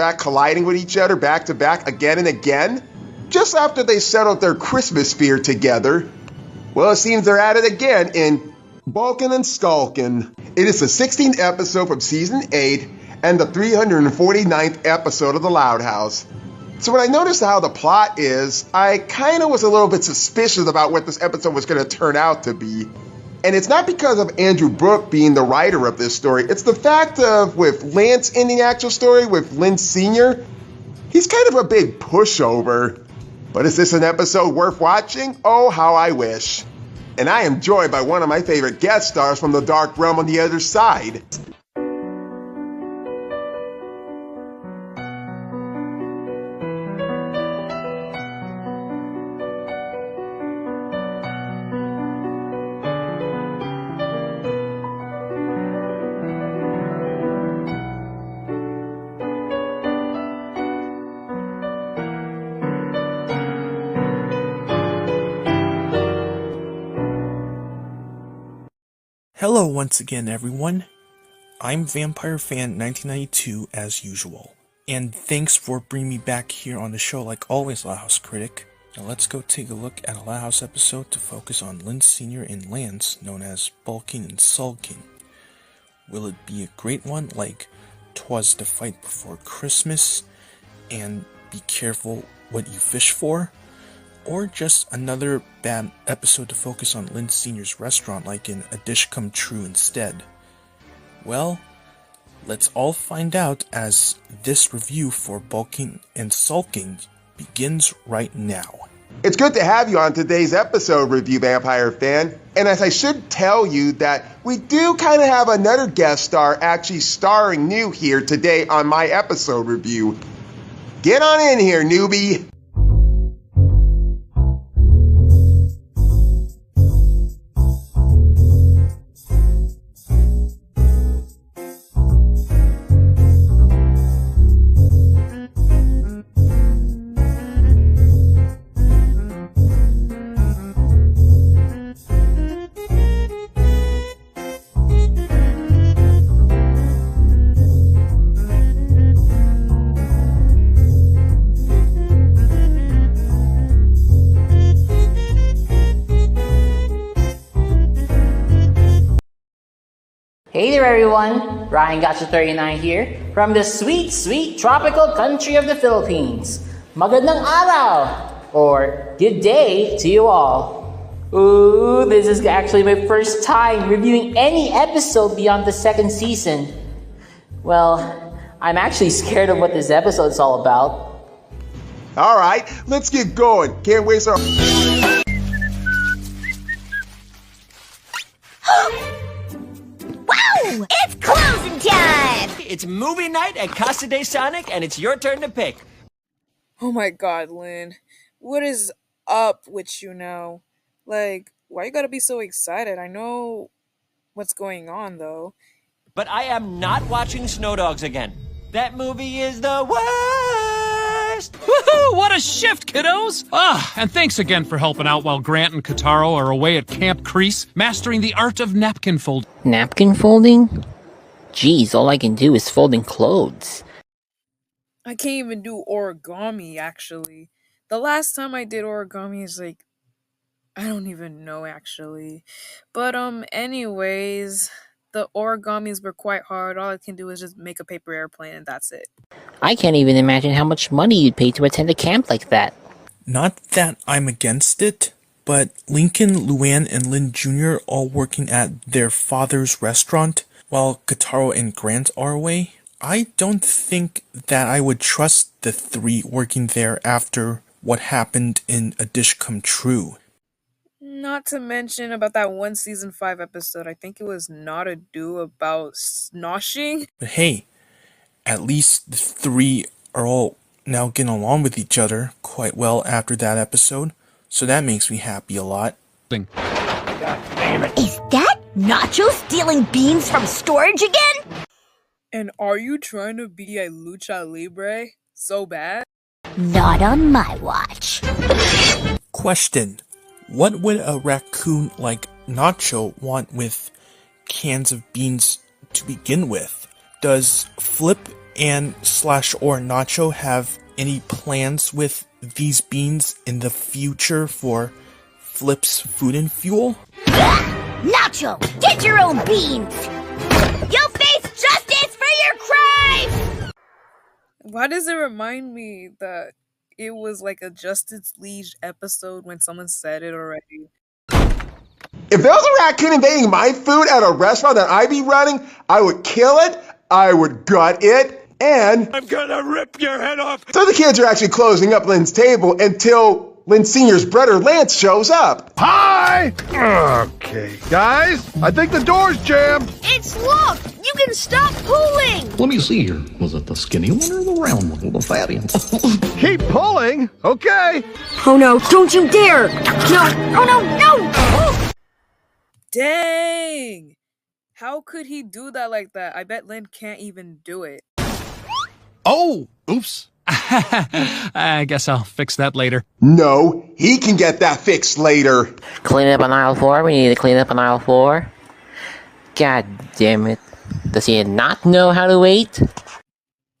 back colliding with each other back to back again and again, just after they settled their Christmas fear together. Well, it seems they're at it again in Sulking and Sulking. It is the 16th episode from Season 8 and the 349th episode of The Loud House. So when I noticed how the plot is, I kind of was a little bit suspicious about what this episode was going to turn out to be. And it's not because of Andrew Brooke being the writer of this story. It's the fact of, with Lance in the actual story, with Lynn Sr., he's kind of a big pushover. But is this an episode worth watching? Oh, how I wish. And I am joined by one of my favorite guest stars from the Dark Realm on the other side. Hello once again, everyone. I'm Vampire Fan 1992 as usual, and thanks for bringing me back here on the show like always, Loud House Critic. Now let's go take a look at a Loud House episode to focus on Lynn Sr. and Lance, known as Sulking and Sulking. Will it be a great one like 'Twas the Fight Before Christmas and Be Careful What You Fish For? Or just another bad episode to focus on Lynn Sr.'s restaurant like in A Dish Come True instead? Well, let's all find out as this review for Sulking and Sulking begins right now. It's good to have you on today's episode review, Vampire Fan. And as I should tell you that we do kind of have another guest star actually starring new here today on my episode review. Get on in here, newbie. Hey there everyone, Ryan Gotcha39 here from the sweet, sweet tropical country of the Philippines. Magandang araw, or good day to you all. Ooh, this is actually my first time reviewing any episode beyond the second season. Well, I'm actually scared of what this episode's all about. Alright, let's get going. Can't waste our... It's closing time! It's movie night at Casa de Sonic, and it's your turn to pick. Oh my god, Lynn. What is up with you now? Like, why you gotta be so excited? I know what's going on, though. But I am not watching Snow Dogs again. That movie is the worst! Woohoo! What a shift, kiddos! And thanks again for helping out while Grant and Kataro are away at Camp Crease, mastering the art of napkin folding. Napkin folding? Geez, all I can do is folding clothes. I can't even do origami, actually. The last time I did origami is like... I don't even know, actually. But, anyways... The origamis were quite hard. All I can do is just make a paper airplane and that's it. I can't even imagine how much money you'd pay to attend a camp like that. Not that I'm against it, but Lincoln, Luann, and Lynn Jr. all working at their father's restaurant, while Kataro and Grant are away. I don't think that I would trust the three working there after what happened in A Dish Come True. Not to mention about that one season 5 episode. I think it was Not a Do about snoshing. But hey, at least the three are all now getting along with each other quite well after that episode, so that makes me happy a lot. Is that Nacho stealing beans from storage again? And are you trying to be a lucha libre so bad? Not on my watch. Question. What would a raccoon like Nacho want with cans of beans to begin with? Does Flip and slash or Nacho have any plans with these beans in the future for Flip's Food and Fuel? Nacho, get your own beans! You'll face justice for your crimes! Why does it remind me that it was like a Justice League episode when someone said it already? If there was a raccoon invading my food at a restaurant that I'd be running, I would kill it, I would gut it, and I'm gonna rip your head off! So the kids are actually closing up Lynn's table until Lynn Sr.'s brother Lance shows up. Hi! Okay, guys, I think the door's jammed. It's locked! You can stop pulling! Let me see here. Was it the skinny one or the round one or the fatty one? Keep pulling, okay? Oh no, don't you dare! No! Oh no, no! Dang! How could he do that like that? I bet Lynn can't even do it. Oh, oops. I guess I'll fix that later. No, he can get that fixed later. Clean up on aisle 4. We need to clean up on aisle 4. God damn it. Does he not know how to wait?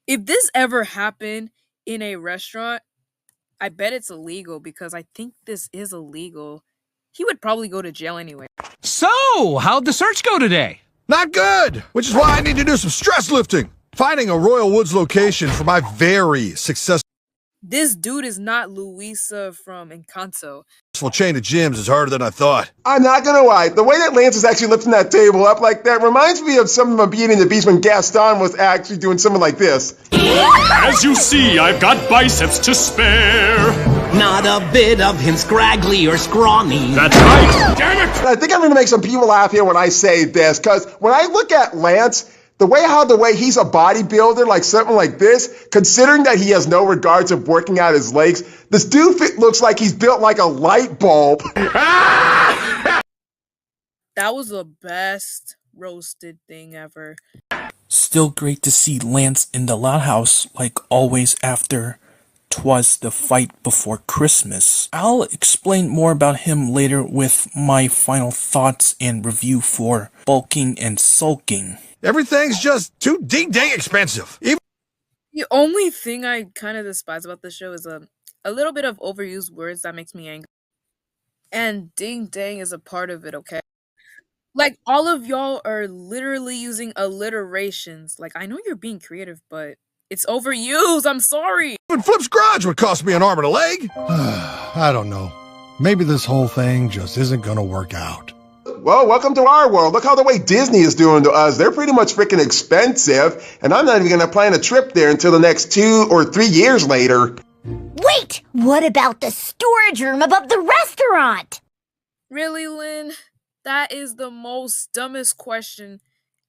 If this ever happened in a restaurant, I bet it's illegal because I think this is illegal. He would probably go to jail anyway. So, how'd the search go today? Not good, which is why I need to do some stress lifting. Finding a Royal Woods location for my very successful This dude is not Luisa from Encanto. chain of gyms is harder than I thought. I'm not gonna lie, the way that Lance is actually lifting that table up like that reminds me of some of Beauty and the Beast when Gaston was actually doing something like this. As you see, I've got biceps to spare. Not a bit of him scraggly or scrawny. That's right. Damn it! I think I'm gonna make some people laugh here when I say this, because when I look at Lance, the way he's a bodybuilder, like something like this, considering that he has no regards of working out his legs, this dude looks like he's built like a light bulb. That was the best roasted thing ever. Still great to see Lance in the Loud House, like always after 'twas the fight before Christmas. I'll explain more about him later with my final thoughts and review for Bulking and Sulking. Everything's just too ding-dang expensive. The only thing I kind of despise about this show is a little bit of overused words that makes me angry. And ding dang is a part of it, okay? Like, all of y'all are literally using alliterations. Like, I know you're being creative, but it's overused. I'm sorry. Even Flip's garage would cost me an arm and a leg. I don't know. Maybe this whole thing just isn't gonna work out. Well, welcome to our world. Look how the way Disney is doing to us. They're pretty much freaking expensive, and I'm not even going to plan a trip there until the next 2 or 3 years later. Wait! What about the storage room above the restaurant? Really, Lynn? That is the most dumbest question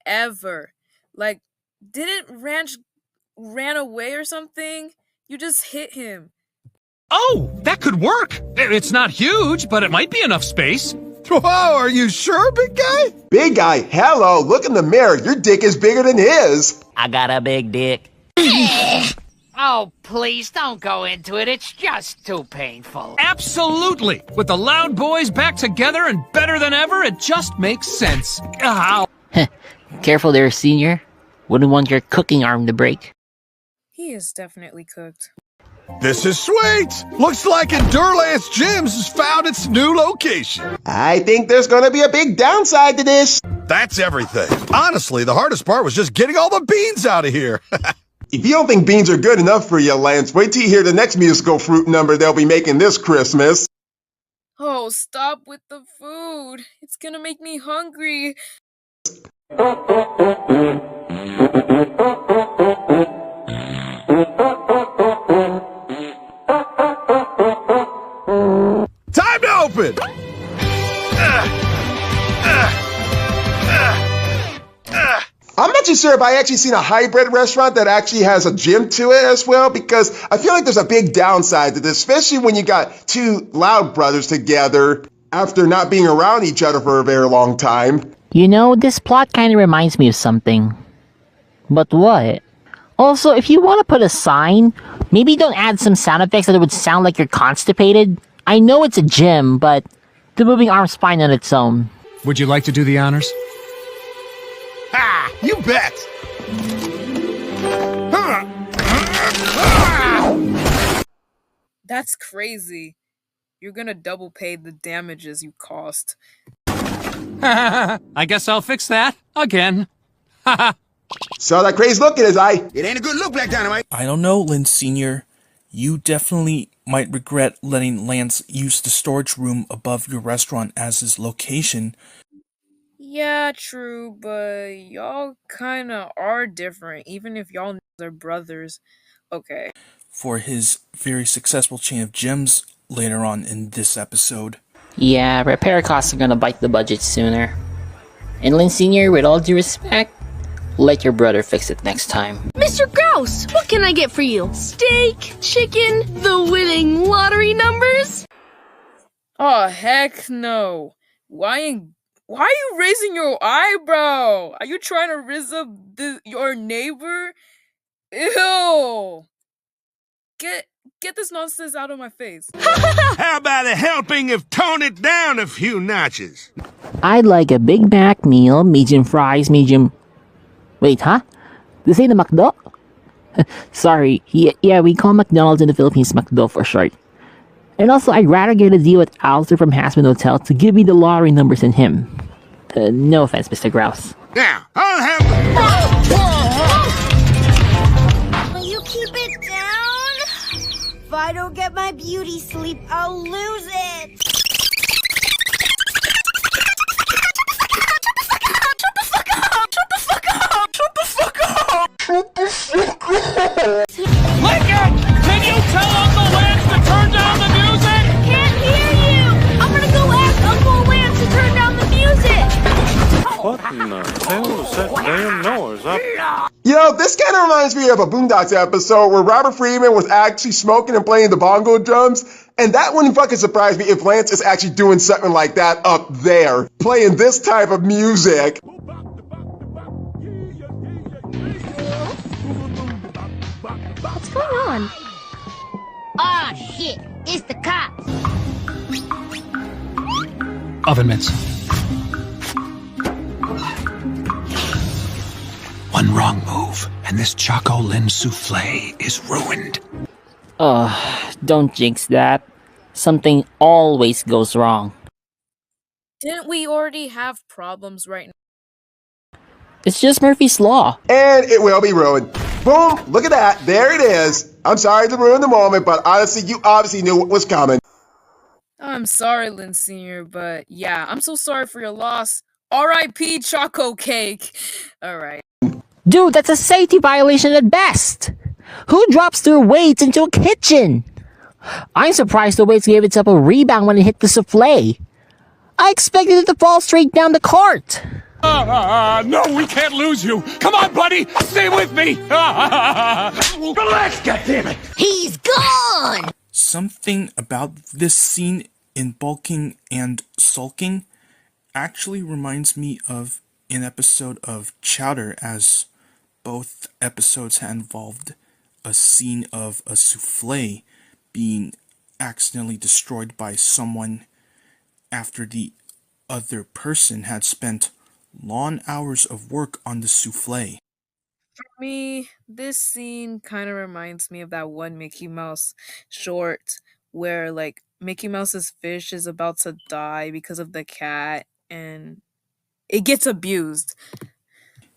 ever. Like, didn't Ranch ran away or something? You just hit him. Oh, that could work. It's not huge, but it might be enough space. Whoa, are you sure, big guy? Big guy, hello, look in the mirror. Your dick is bigger than his. I got a big dick. Oh, please don't go into it. It's just too painful. Absolutely. With the Loud Boys back together and better than ever, it just makes sense. Ow. Careful there, Senior. Wouldn't want your cooking arm to break. He is definitely cooked. This is sweet. Looks like Endurance Gyms has found its new location. I think there's going to be a big downside to this. That's everything. Honestly, the hardest part was just getting all the beans out of here. If you don't think beans are good enough for you, Lance, wait till you hear the next musical fruit number they'll be making this Christmas. Oh, stop with the food. It's gonna make me hungry. Time to open! I'm not too sure if I actually seen a hybrid restaurant that actually has a gym to it as well, because I feel like there's a big downside to this, especially when you got two Loud brothers together after not being around each other for a very long time. You know, this plot kind of reminds me of something. But what? Also, if you want to put a sign, maybe don't add some sound effects that would sound like you're constipated. I know it's a gym, but the moving arm's fine on its own. Would you like to do the honors? Ha! You bet! That's crazy. You're gonna double pay the damages you caused. I guess I'll fix that again. Saw that crazy look in his eye. It ain't a good look, Black Dynamite. I don't know, Lynn Sr. You definitely might regret letting Lance use the storage room above your restaurant as his location. Yeah, true, but y'all kinda are different, even if y'all are brothers. Okay. For his very successful chain of gyms later on in this episode. Yeah, repair costs are gonna bite the budget sooner. And Lynn Sr., with all due respect, let your brother fix it next time. Mr. Grouse, what can I get for you? Steak, chicken, the winning lottery numbers? Oh, heck no. Why are you raising your eyebrow? Are you trying to rizz up your neighbor? Ew. Get this nonsense out of my face. How about a helping of tone it down a few notches? I'd like a Big Mac meal, medium fries, medium... Wait, huh? This ain't a McDo? Sorry, yeah, we call McDonald's in the Philippines McDo for short. And also, I'd rather get a deal with Alistair from Hasman Hotel to give me the lottery numbers than him. No offense, Mr. Grouse. Now, I'll have... Will you keep it down? If I don't get my beauty sleep, I'll lose it. Lincoln! Can you tell Uncle Lance to turn down the music? Can't hear you! I'm gonna go ask Uncle Lance to turn down the music! What in the hell is that damn noise? You know, this kind of reminds me of a Boondocks episode where Robert Freeman was actually smoking and playing the bongo drums. And that wouldn't fucking surprise me if Lance is actually doing something like that up there, playing this type of music. What's going on? Ah, shit. It's the cops. Oven mitts. One wrong move, and this Choco Lin souffle is ruined. Don't jinx that. Something always goes wrong. Didn't we already have problems right now? It's just Murphy's Law. And it will be ruined. Boom! Look at that. There it is. I'm sorry to ruin the moment, but honestly, you obviously knew what was coming. I'm sorry, Lynn Sr., but yeah, I'm so sorry for your loss. R.I.P. Choco Cake. Alright. Dude, that's a safety violation at best. Who drops their weights into a kitchen? I'm surprised the weights gave itself a rebound when it hit the souffle. I expected it to fall straight down the cart. No, we can't lose you. Come on, buddy. Stay with me. Relax, goddammit. He's gone! Something about this scene in Bulking and Sulking actually reminds me of an episode of Chowder, as both episodes had involved a scene of a souffle being accidentally destroyed by someone after the other person had spent long hours of work on the souffle. For me, this scene kind of reminds me of that one Mickey Mouse short where, like, Mickey Mouse's fish is about to die because of the cat and it gets abused.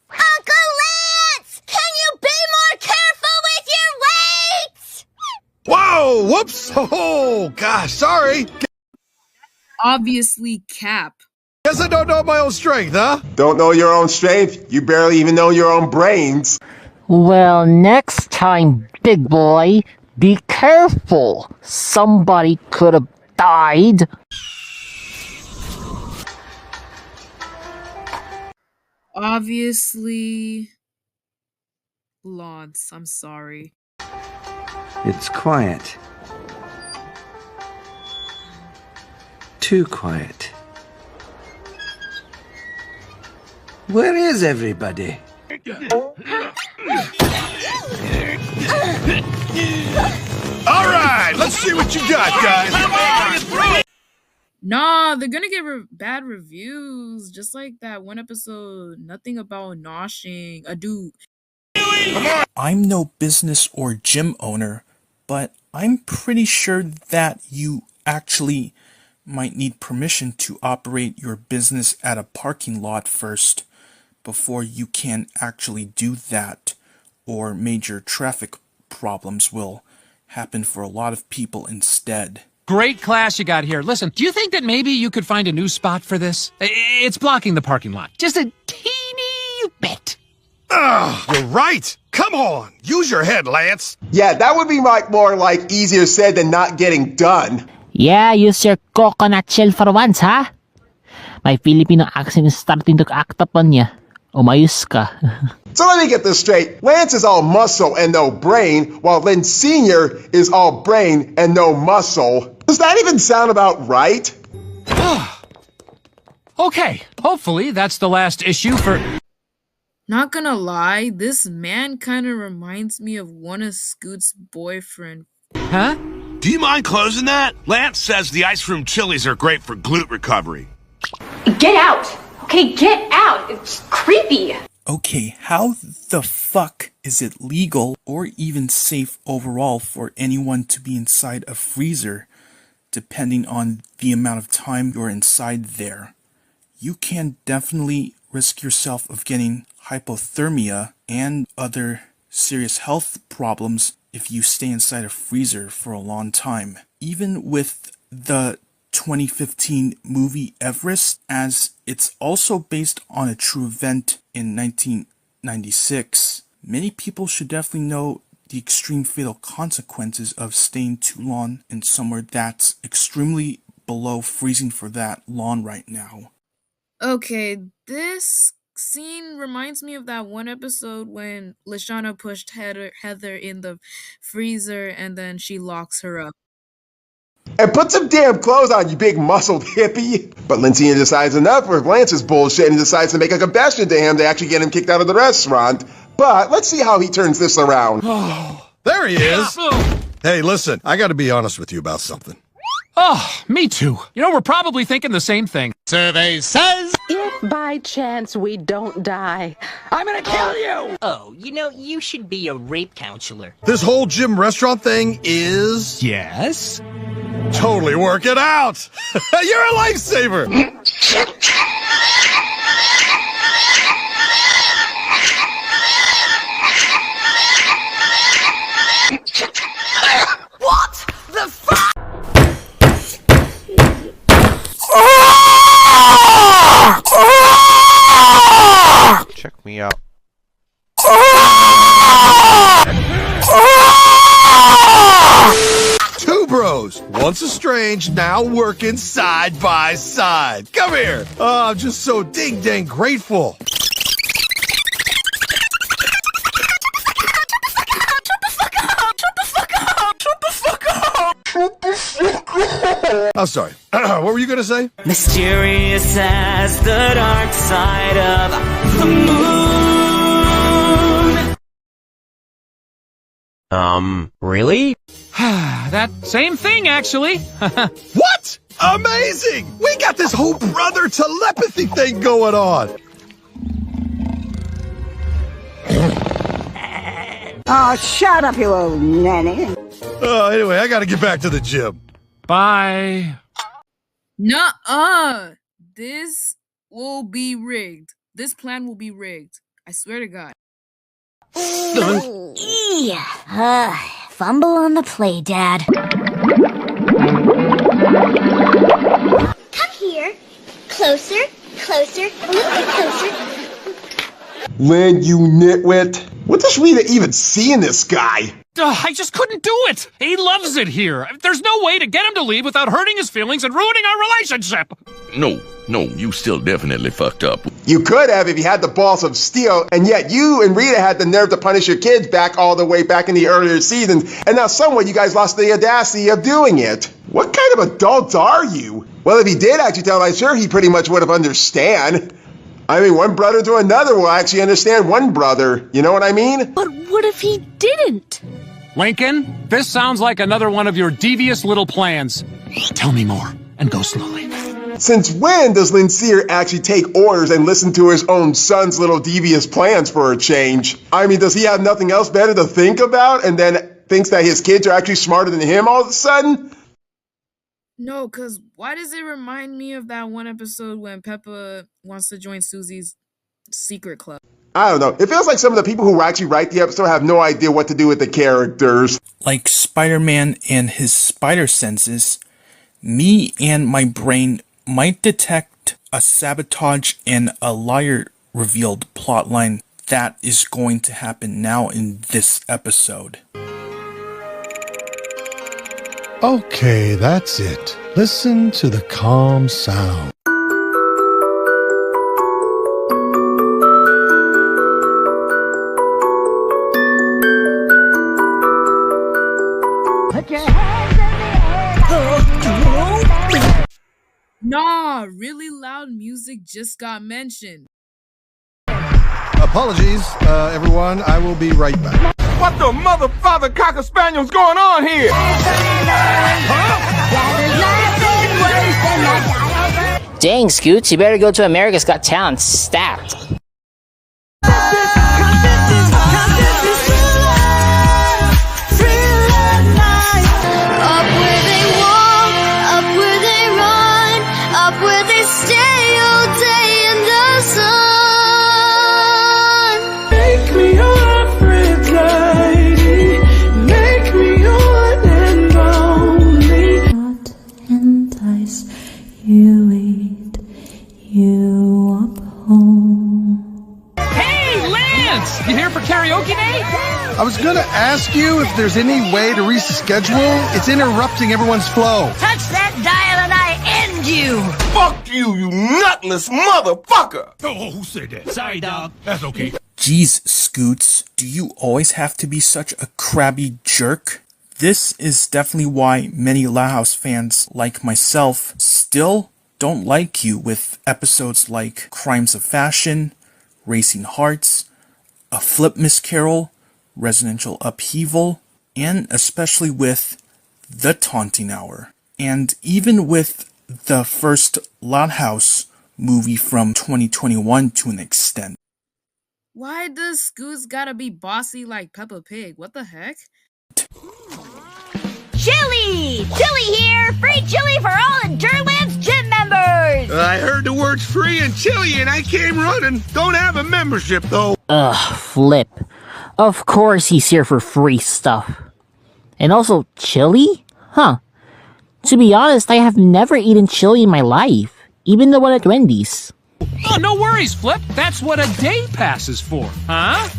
Uncle Lance! Can you be more careful with your weights? Whoa! Whoops! Oh, gosh, sorry. Obviously, Cap. Guess I don't know my own strength, huh? Don't know your own strength? You barely even know your own brains. Well, next time, big boy, be careful. Somebody could have died. Obviously, Lance, I'm sorry. It's quiet. Too quiet. Where is everybody? All right, let's see what you got, guys. Nah, they're gonna get bad reviews, just like that one episode, Nothing About Noshing, a dude. I'm no business or gym owner, but I'm pretty sure that you actually might need permission to operate your business at a parking lot first before you can actually do that, or major traffic problems will happen for a lot of people instead. Great class you got here. Listen, do you think that maybe you could find a new spot for this? It's blocking the parking lot. Just a teeny bit. Ugh, you're right. Come on, use your head, Lance. Yeah, that would be more like easier said than not getting done. Yeah, use your coconut shell for once, huh? My Filipino accent is starting to act up on ya. Umayos ka. So let me get this straight. Lance is all muscle and no brain, while Lynn Sr. is all brain and no muscle. Does that even sound about right? Okay, hopefully that's the last issue for... Not gonna lie, this man kind of reminds me of one of Scoot's boyfriend. Huh? Do you mind closing that? Lance says the ice room chilies are great for glute recovery. Get out! Okay, get out! It's creepy! Okay, how the fuck is it legal or even safe overall for anyone to be inside a freezer, depending on the amount of time you're inside there? You can definitely risk yourself of getting hypothermia and other serious health problems if you stay inside a freezer for a long time. Even with the 2015 movie Everest, as it's also based on a true event in 1996, many people should definitely know the extreme fatal consequences of staying too long in somewhere that's extremely below freezing for that long right now. Okay, this scene reminds me of that one episode when Lashana pushed Heather in the freezer and then she locks her up. And put some damn clothes on, you big muscled hippie. But Lindsay decides enough with Lance's bullshit and decides to make a confession to him to actually get him kicked out of the restaurant. But let's see how he turns this around. Oh, there he is. Hey, listen, I gotta be honest with you about something. Oh, me too. You know, we're probably thinking the same thing. Survey says, if by chance we don't die, I'm gonna kill you! Oh, you know, you should be a rape counselor. This whole gym restaurant thing is... Yes? Totally work it out! You're a lifesaver! What the fuck? Check me out. Two bros, once estranged, now working side by side. Come here. Oh, I'm just so ding-dang grateful. I'm sorry. What were you gonna say? Mysterious as the dark side of the moon. Really? That same thing, actually. What? Amazing! We got this whole brother telepathy thing going on. Oh, shut up, you old nanny. Anyway, I gotta get back to the gym. Bye. Nuh-uh! This will be rigged. This plan will be rigged. I swear to God. Fumble on the play, Dad. Come here. Closer, closer, a little bit closer. Lynn, you nitwit. What does Rita even see in this guy? I just couldn't do it. He loves it here. There's no way to get him to leave without hurting his feelings and ruining our relationship. No, you still definitely fucked up. You could have if you had the balls of steel, and yet you and Rita had the nerve to punish your kids back all the way back in the earlier seasons, and now somewhat you guys lost the audacity of doing it. What kind of adults are you? Well, if he did actually tell him, I'm sure he pretty much would have understand. I mean, one brother to another will actually understand one brother. You know what I mean? But what if he didn't? Lincoln, this sounds like another one of your devious little plans. Tell me more, and go slowly. Since when does Linseer actually take orders and listen to his own son's little devious plans for a change? I mean, does he have nothing else better to think about and then thinks that his kids are actually smarter than him all of a sudden? No, because why does it remind me of that one episode when Peppa wants to join Susie's secret club? I don't know. It feels like some of the people who actually write the episode have no idea what to do with the characters. Like Spider-Man and his spider senses, me and my brain might detect a sabotage and a liar revealed plotline that is going to happen now in this episode. Okay, that's it. Listen to the calm sound. Put your hands in the air. Nah, really loud music just got mentioned. Apologies, everyone. I will be right back. What the mother, father, cocker spaniel's going on here? Dang, Scoots, you better go to America's Got Talent stat. You here for karaoke day? I was gonna ask you if there's any way to reschedule. It's interrupting everyone's flow. Touch that dial and I end you. Fuck you, you nutless motherfucker! Oh, who said that? Sorry, dog. That's okay. Jeez, Scoots, do you always have to be such a crabby jerk? This is definitely why many Loud House fans, like myself, still don't like you with episodes like Crimes of Fashion, Racing Hearts, A Flip Miss Carol, Residential Upheaval, and especially with The Taunting Hour. And even with the first Loud House movie from 2021 to an extent. Why does Scoots gotta be bossy like Peppa Pig? What the heck? Chili! Chili here! Free chili for all Endureland's gym members! I heard the words free and chili and I came running. Don't have a membership though. Ugh, Flip. Of course he's here for free stuff. And also, chili? Huh. To be honest, I have never eaten chili in my life. Even the one at Wendy's. Oh, no worries, Flip. That's what a day pass is for, huh?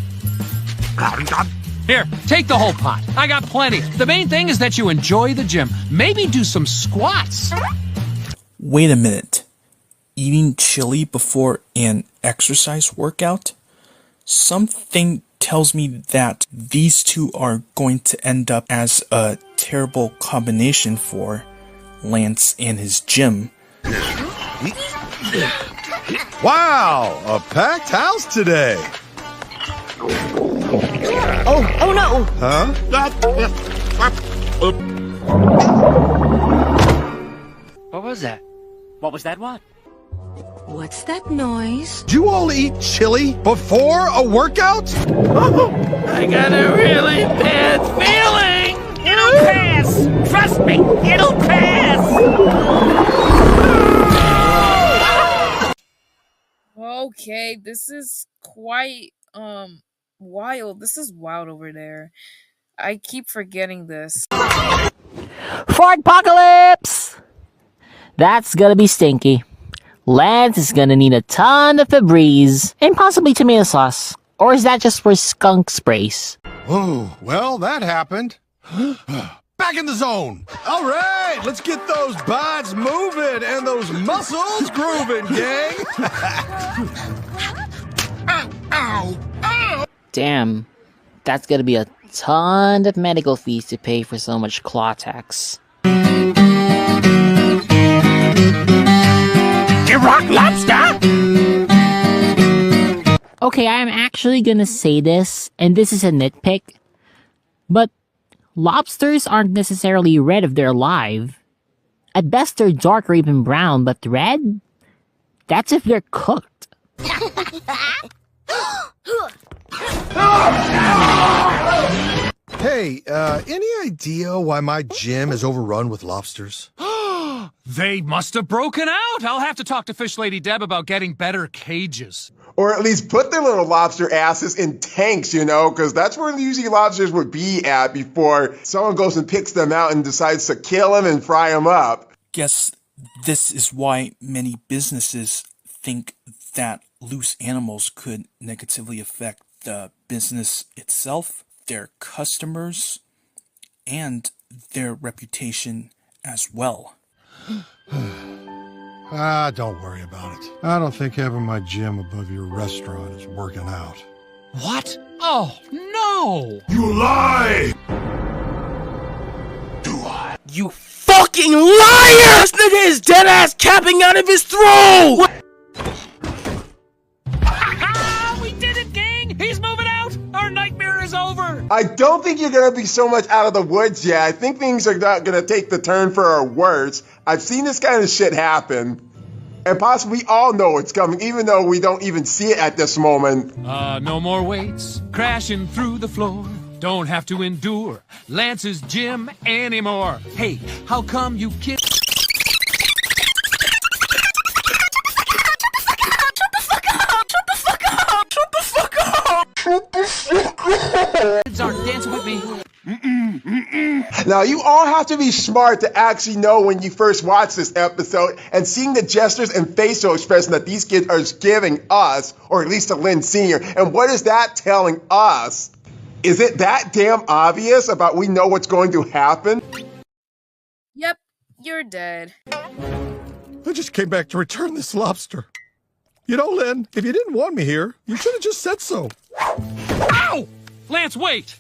Here, take the whole pot. I got plenty. The main thing is that you enjoy the gym. Maybe do some squats. Wait a minute. Eating chili before an exercise workout? Something tells me that these two are going to end up as a terrible combination for Lance and his gym. Wow, a packed house today. Oh no! Huh? What was that? What was that what? What's that noise? Do you all eat chili before a workout? I got a really bad feeling! It'll pass! Trust me, it'll pass! Okay, this is quite, wild. This is wild over there. I keep forgetting this. Fordpocalypse! That's gonna be stinky. Lance is gonna need a ton of Febreze and possibly tomato sauce. Or is that just for skunk sprays? Oh, well, that happened. Back in the zone. All right, let's get those bods moving and those muscles grooving, gang. Damn, that's gonna be a ton of medical fees to pay for so much claw tax. Rock lobster? Okay, I'm actually gonna say this, and this is a nitpick, but lobsters aren't necessarily red if they're alive. At best, they're dark or even brown, but red? That's if they're cooked. Hey, any idea why my gym is overrun with lobsters? They must have broken out. I'll have to talk to Fish Lady Deb about getting better cages. Or at least put their little lobster asses in tanks, you know, because that's where usually lobsters would be at before someone goes and picks them out and decides to kill them and fry them up. Guess this is why many businesses think that loose animals could negatively affect the business itself, their customers, and their reputation as well. Don't worry about it. I don't think having my gym above your restaurant is working out. What? Oh, no! You lie! You fucking liar! This nigga is dead ass capping out of his throat! We did it, gang! He's moving out! Our nightmare is over! I don't think you're going to be so much out of the woods yet. I think things are not going to take the turn for our worse. I've seen this kind of shit happen. And possibly we all know it's coming, even though we don't even see it at this moment. No more weights crashing through the floor. Don't have to endure Lance's gym anymore. Hey, how come you kids aren't dancing with me? Now, you all have to be smart to actually know when you first watch this episode and seeing the gestures and facial expression that these kids are giving us, or at least to Lynn Sr. And what is that telling us? Is it that damn obvious about we know what's going to happen? Yep, you're dead. I just came back to return this lobster. You know, Lynn, if you didn't want me here, you should have just said so. Ow! Lance, wait!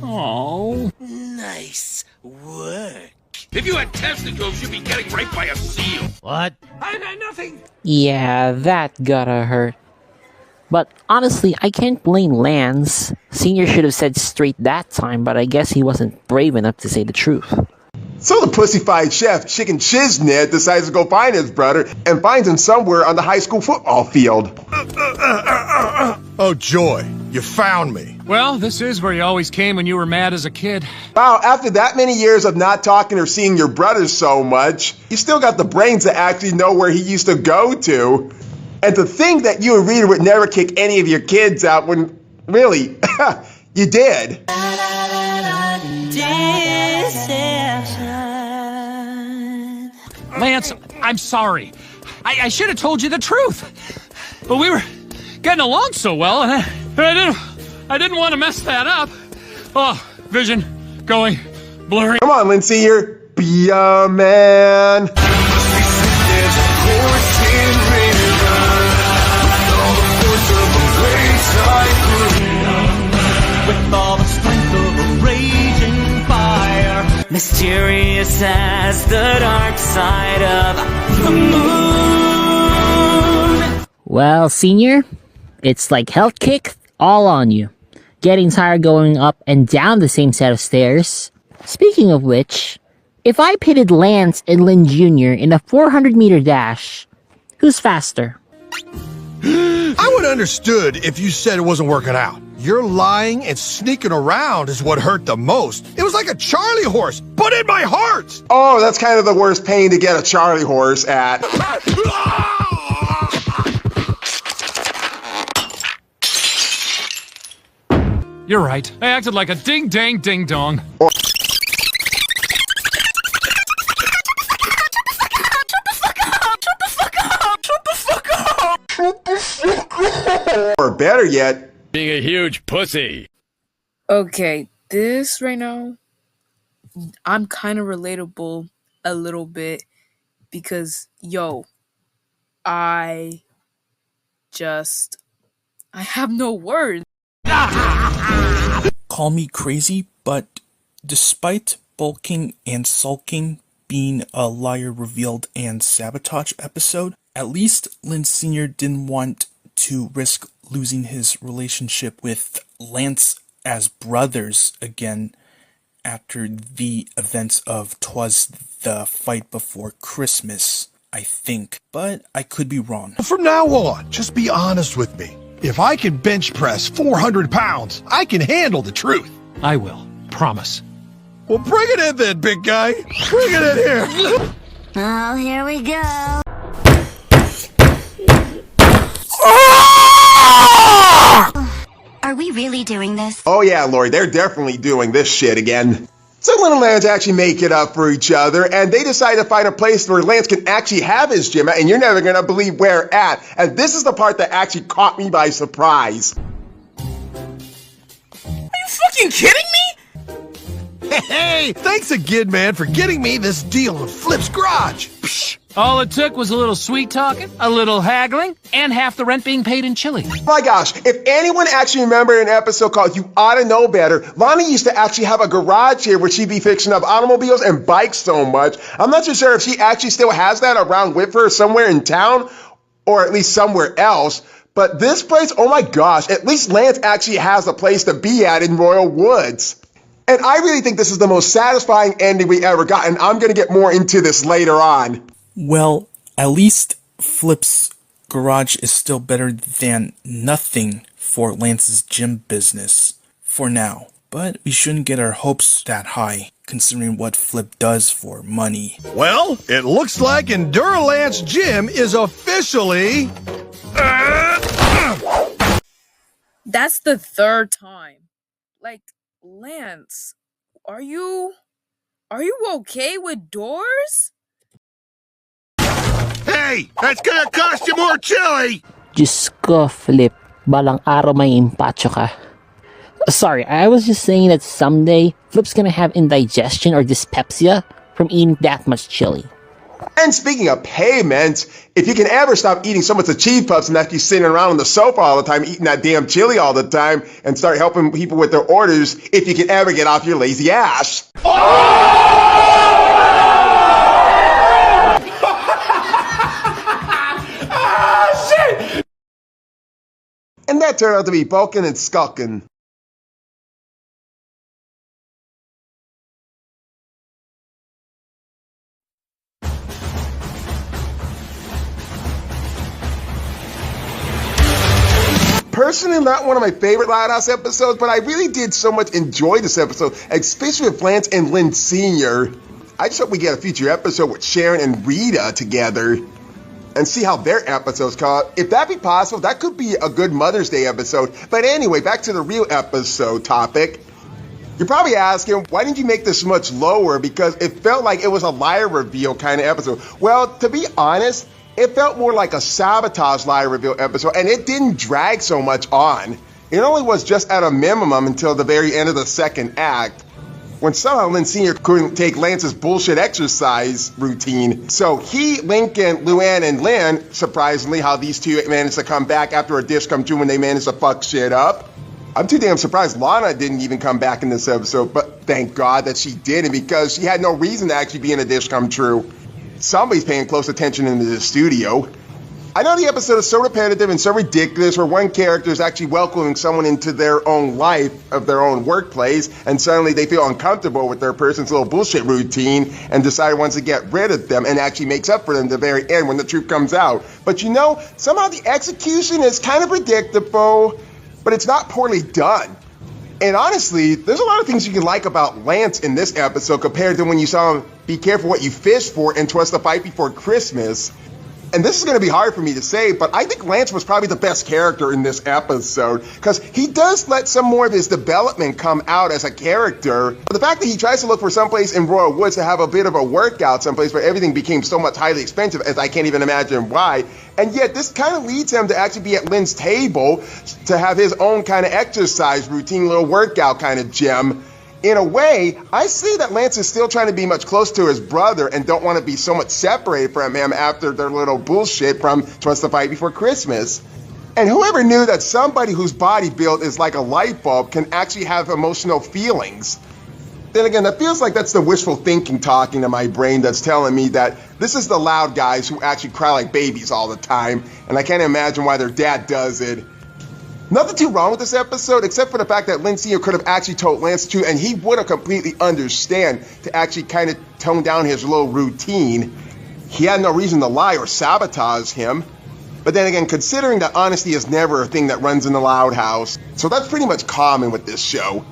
Oh. Nice work. If you had testicles, you'd be getting raped by a seal. What? I got nothing. Yeah, that gotta hurt. But honestly, I can't blame Lance. Senior should have said straight that time, but I guess he wasn't brave enough to say the truth. So the pussy-fied chef, Chicken Shiznit, decides to go find his brother and finds him somewhere on the high school football field. Oh, joy. You found me. Well, this is where you always came when you were mad as a kid. Wow, after that many years of not talking or seeing your brother so much, you still got the brains to actually know where he used to go to. And to think that you and Rita would never kick any of your kids out when, really, you did. Lance, I'm sorry. I should have told you the truth. But we were getting along so well, and I didn't want to mess that up. Oh, vision going blurry. Come on, Lindsay, here. Be a man. With all the strength of a raging fire, mysterious as the dark side of the moon. Well, Senior, it's like health kick all on you. Getting tired going up and down the same set of stairs. Speaking of which, if I pitted Lance and Lynn Jr. in a 400-meter dash, who's faster? I would have understood if you said it wasn't working out. Your lying and sneaking around is what hurt the most. It was like a Charlie horse, but in my heart. Oh, that's kind of the worst pain to get a Charlie horse at. You're right. I acted like a ding-dang-ding-dong. Or better yet, being a huge pussy. Okay, this right now, I'm kind of relatable a little bit because, yo, I have no words. Call me crazy, but despite bulking and sulking being a liar revealed and sabotage episode, at least Lynn Sr. didn't want to risk losing his relationship with Lance as brothers again after the events of 'Twas the Fight Before Christmas, I think. But I could be wrong. From now on, just be honest with me. If I can bench press 400 pounds, I can handle the truth. I will. Promise. Well, bring it in then, big guy. Bring it in here. Oh, here we go. Are we really doing this? Oh yeah, Lori, they're definitely doing this shit again. So Lynn and Lance actually make it up for each other, and they decide to find a place where Lance can actually have his gym at, and you're never gonna believe where at. And this is the part that actually caught me by surprise. Are you fucking kidding me? Hey, thanks again, man, for getting me this deal in Flip's garage. Psh. All it took was a little sweet talking, a little haggling, and half the rent being paid in chili. My gosh, if anyone actually remembered an episode called You Oughta Know Better, Lonnie used to actually have a garage here where she'd be fixing up automobiles and bikes so much. I'm not too sure if she actually still has that around with her somewhere in town, or at least somewhere else. But this place, oh my gosh, at least Lance actually has a place to be at in Royal Woods. And I really think this is the most satisfying ending we ever got, and I'm going to get more into this later on. Well, at least Flip's garage is still better than nothing for Lance's gym business, for now. But we shouldn't get our hopes that high, considering what Flip does for money. Well, it looks like Enduralance Gym is officially... That's the third time. Like, Lance, are you okay with doors? Hey, that's gonna cost you more chili! Diyos ko, Flip. Balang araw may impacho ka. Sorry, I was just saying that someday, Flip's gonna have indigestion or dyspepsia from eating that much chili. And speaking of payments, if you can ever stop eating so much of cheese puffs and actually sitting around on the sofa all the time, eating that damn chili all the time, and start helping people with their orders, if you can ever get off your lazy ass. And that turned out to be Sulking and Sulking. Personally, not one of my favorite Loud House episodes, but I really did so much enjoy this episode, especially with Lance and Lynn Sr. I just hope we get a future episode with Sharon and Rita together and see how their episodes come. If that be possible, that could be a good Mother's Day episode. But anyway, back to the real episode topic. You're probably asking, why didn't you make this much lower? Because it felt like it was a liar reveal kind of episode. Well, to be honest, it felt more like a sabotage liar reveal episode, and it didn't drag so much on. It only was just at a minimum until the very end of the second act, when somehow Lynn Sr. couldn't take Lance's bullshit exercise routine. So he, Lincoln, Luann, and Lynn, surprisingly, how these two managed to come back after a dish come true when they managed to fuck shit up. I'm too damn surprised Lana didn't even come back in this episode, but thank God that she didn't, because she had no reason to actually be in a dish come true. Somebody's paying close attention in the studio. I know the episode is so repetitive and so ridiculous, where one character is actually welcoming someone into their own life of their own workplace, and suddenly they feel uncomfortable with their person's little bullshit routine and decide wants to get rid of them, and actually makes up for them at the very end when the truth comes out. But you know, somehow the execution is kind of predictable, but it's not poorly done. And honestly, there's a lot of things you can like about Lance in this episode compared to when you saw him be careful what you fish for and Trust the Fight Before Christmas. And this is going to be hard for me to say, but I think Lance was probably the best character in this episode, because he does let some more of his development come out as a character. But the fact that he tries to look for someplace in Royal Woods to have a bit of a workout, someplace where everything became so much highly expensive, as I can't even imagine why. And yet this kind of leads him to actually be at Lynn's table to have his own kind of exercise routine, little workout kind of gym. In a way, I see that Lance is still trying to be much closer to his brother and don't want to be so much separated from him after their little bullshit from Trust the Fight Before Christmas. And whoever knew that somebody whose body build is like a light bulb can actually have emotional feelings? Then again, that feels like that's the wishful thinking talking to my brain that's telling me that this is the loud guys who actually cry like babies all the time, and I can't imagine why their dad does it. Nothing too wrong with this episode, except for the fact that Lynn Sr. could have actually told Lance the truth, and he would have completely understand to actually kind of tone down his little routine. He had no reason to lie or sabotage him. But then again, considering that honesty is never a thing that runs in the Loud House, so that's pretty much common with this show.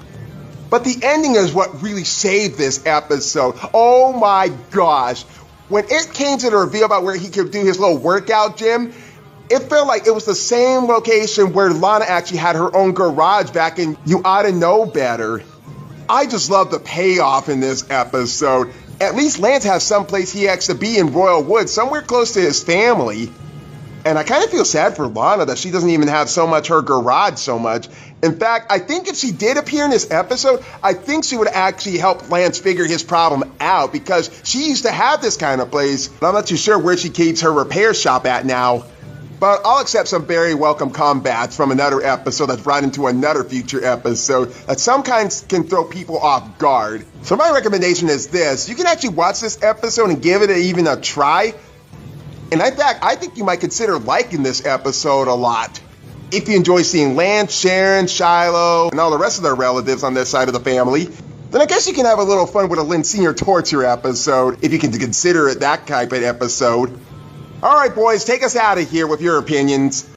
But the ending is what really saved this episode. Oh my gosh. When it came to the reveal about where he could do his little workout gym, it felt like it was the same location where Lana actually had her own garage back in You Oughta Know Better. I just love the payoff in this episode. At least Lance has someplace he has to be in Royal Woods, somewhere close to his family. And I kind of feel sad for Lana that she doesn't even have so much her garage so much. In fact, I think if she did appear in this episode, I think she would actually help Lance figure his problem out because she used to have this kind of place. But I'm not too sure where she keeps her repair shop at now. But I'll accept some very welcome combats from another episode that's brought into another future episode that sometimes can throw people off guard. So my recommendation is this. You can actually watch this episode and give it even a try. And in fact, I think you might consider liking this episode a lot. If you enjoy seeing Lance, Sharon, Shiloh, and all the rest of their relatives on this side of the family, then I guess you can have a little fun with a Lynn Sr. torture episode, if you can consider it that type of episode. All right, boys, take us out of here with your opinions.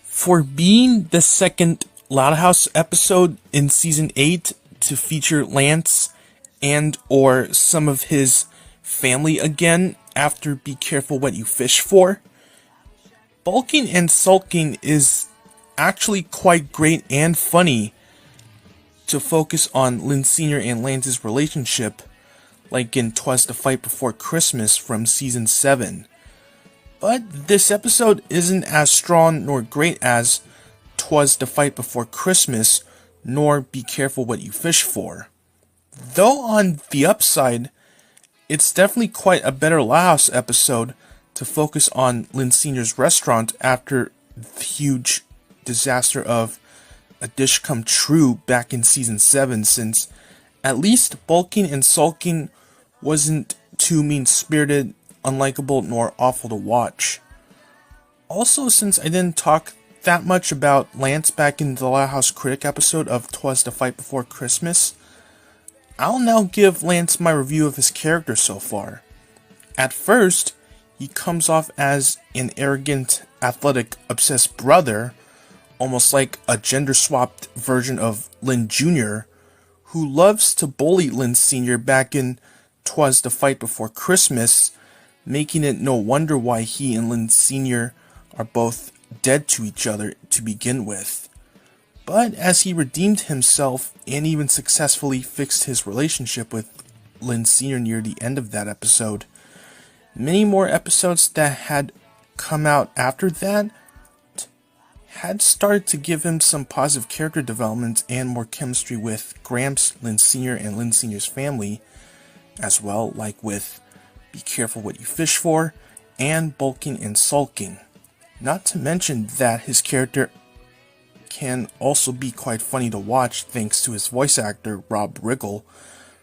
For being the second Loud House episode in Season 8 to feature Lance and or some of his family again after Be Careful What You Fish For, Bulking and Sulking is actually quite great and funny to focus on Lynn Sr. and Lance's relationship, like in 'Twas the Fight Before Christmas from Season 7. But this episode isn't as strong nor great as 'Twas the Fight Before Christmas, nor Be Careful What You Fish For. Though on the upside, it's definitely quite a better Loud House episode to focus on Lynn Sr.'s restaurant after the huge disaster of A Dish Come True back in Season 7, since at least Bulking and Sulking wasn't too mean-spirited, unlikable, nor awful to watch. Also, since I didn't talk that much about Lance back in the Loud House Critic episode of 'Twas the Fight Before Christmas, I'll now give Lance my review of his character so far. At first, he comes off as an arrogant, athletic, obsessed brother, almost like a gender-swapped version of Lynn Jr., who loves to bully Lynn Sr. back in 'Twas the Fight Before Christmas, making it no wonder why he and Lynn Sr. are both dead to each other to begin with. But as he redeemed himself and even successfully fixed his relationship with Lynn Sr. near the end of that episode, many more episodes that had come out after that had started to give him some positive character development and more chemistry with Gramps, Lynn Sr., and Lynn Sr.'s family as well, like with Be Careful What You Fish For and Bulking and Sulking. Not to mention that his character can also be quite funny to watch thanks to his voice actor Rob Riggle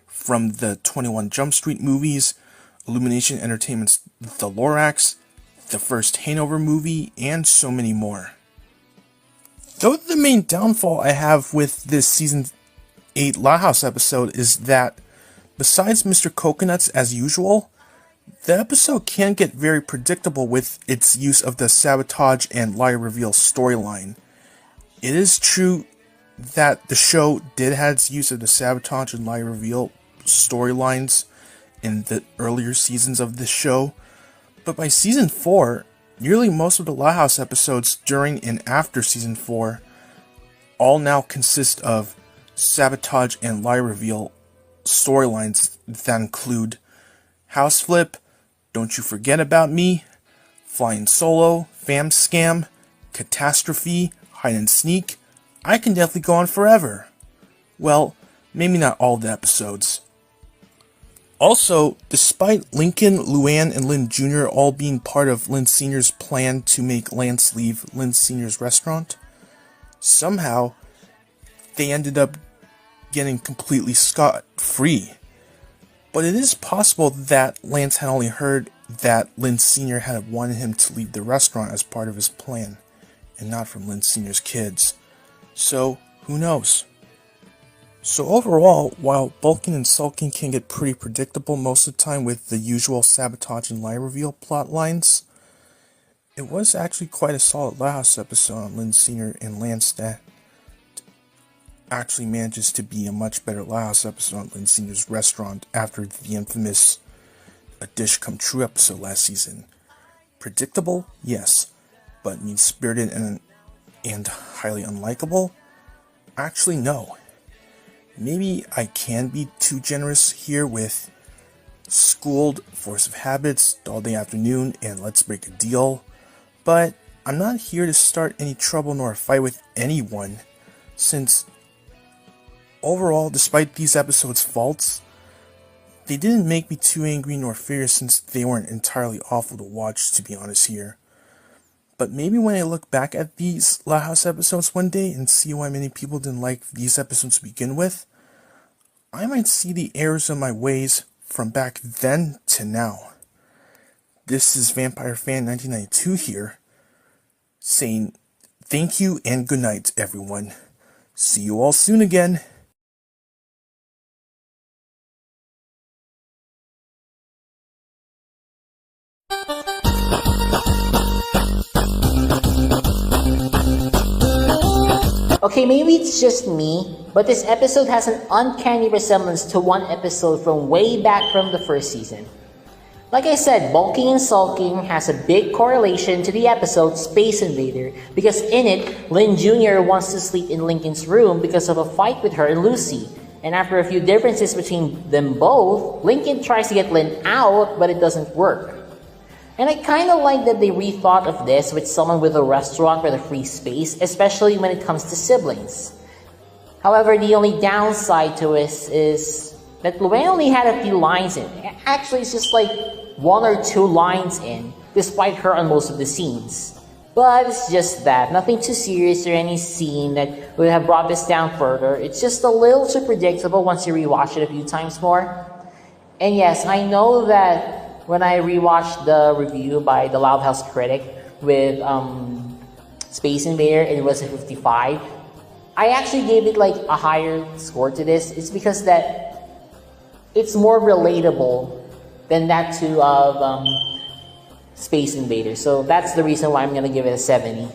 from the 21 Jump Street movies, Illumination Entertainment's The Lorax, the first Hanover movie, and so many more. Though the main downfall I have with this Season 8 Loud House episode is that, besides Mr. Coconuts as usual, the episode can get very predictable with its use of the sabotage and lie reveal storyline. It is true that the show did have its use of the sabotage and lie reveal storylines in the earlier seasons of this show, but by Season 4, nearly most of the Loud House episodes during and after Season 4 all now consist of sabotage and lie reveal storylines that include House Flip, Don't You Forget About Me, Flying Solo, Fam Scam, Catastrophe, Hide and Sneak. I can definitely go on forever. Well, maybe not all the episodes. Also, despite Lincoln, Luann, and Lynn Jr. all being part of Lynn Sr.'s plan to make Lance leave Lynn Sr.'s restaurant, somehow they ended up getting completely scot-free. But it is possible that Lance had only heard that Lynn Sr. had wanted him to leave the restaurant as part of his plan, and not from Lynn Sr.'s kids. So, who knows? So overall, while Bulking and Sulking can get pretty predictable most of the time with the usual sabotage and lie reveal plot lines, it was actually quite a solid Lighthouse episode on Lynn Senior and Lance that actually manages to be a much better Lighthouse episode on Lynn Senior's restaurant after the infamous A Dish Come True episode last season. Predictable? Yes. But mean-spirited and highly unlikable? Actually, no. Maybe I can be too generous here with Schooled, Force of Habits, All Day Afternoon, and Let's Break a Deal, but I'm not here to start any trouble nor a fight with anyone, since overall, despite these episodes' faults, they didn't make me too angry nor furious since they weren't entirely awful to watch, to be honest here. But maybe when I look back at these Lighthouse episodes one day and see why many people didn't like these episodes to begin with, I might see the errors of my ways from back then to now. This is Vampire Fan 1992 here, saying thank you and good night, everyone. See you all soon again. Okay, maybe it's just me, but this episode has an uncanny resemblance to one episode from way back from the first season. Like I said, Bulking and Sulking has a big correlation to the episode Space Invader, because in it, Lynn Jr. wants to sleep in Lincoln's room because of a fight with her and Lucy. And after a few differences between them both, Lincoln tries to get Lynn out, but it doesn't work. And I kinda like that they rethought of this with someone with a restaurant with a free space, especially when it comes to siblings. However, the only downside to it is that Luann only had a few lines in. Actually, it's just like 1 or 2 lines in, despite her on most of the scenes. But it's just that, nothing too serious or any scene that would have brought this down further. It's just a little too predictable once you rewatch it a few times more. And yes, I know that when I rewatched the review by the Loud House Critic with Space Invader and it was a 55, I actually gave it like a higher score to this. It's because that it's more relatable than that too of Space Invader. So that's the reason why I'm gonna give it a 70.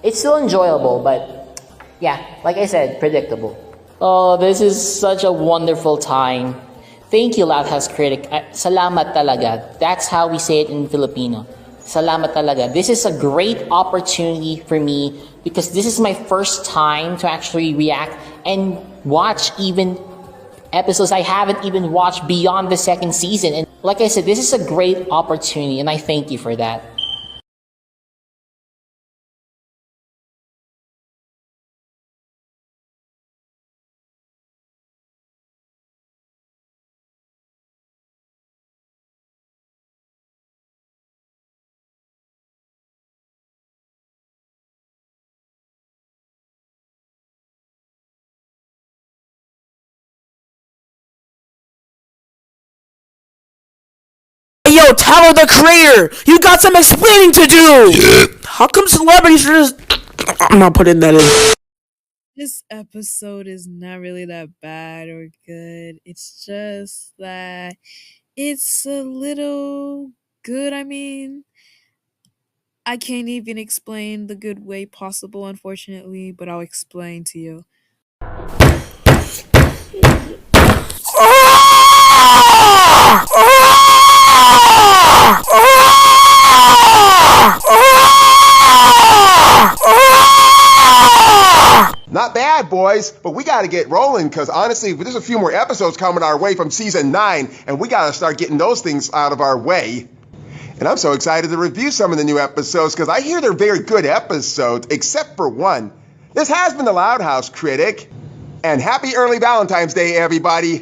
It's still enjoyable, but yeah, like I said, predictable. Oh, this is such a wonderful time. Thank you, Loud House Critic. Salamat talaga. That's how we say it in Filipino. Salamat talaga. This is a great opportunity for me because this is my first time to actually react and watch even episodes I haven't even watched beyond the second season. And like I said, this is a great opportunity and I thank you for that. Yo, Tyler the Creator, you got some explaining to do! How come celebrities are just... I'm not putting that in. This episode is not really that bad or good. It's just that it's a little good. I mean, I can't even explain the good way possible, unfortunately, but I'll explain to you. Not bad, boys, but we got to get rolling because honestly, there's a few more episodes coming our way from season 9, and we got to start getting those things out of our way. And I'm so excited to review some of the new episodes because I hear they're very good episodes, except for one. This has been the Loud House Critic, and happy early Valentine's Day, everybody.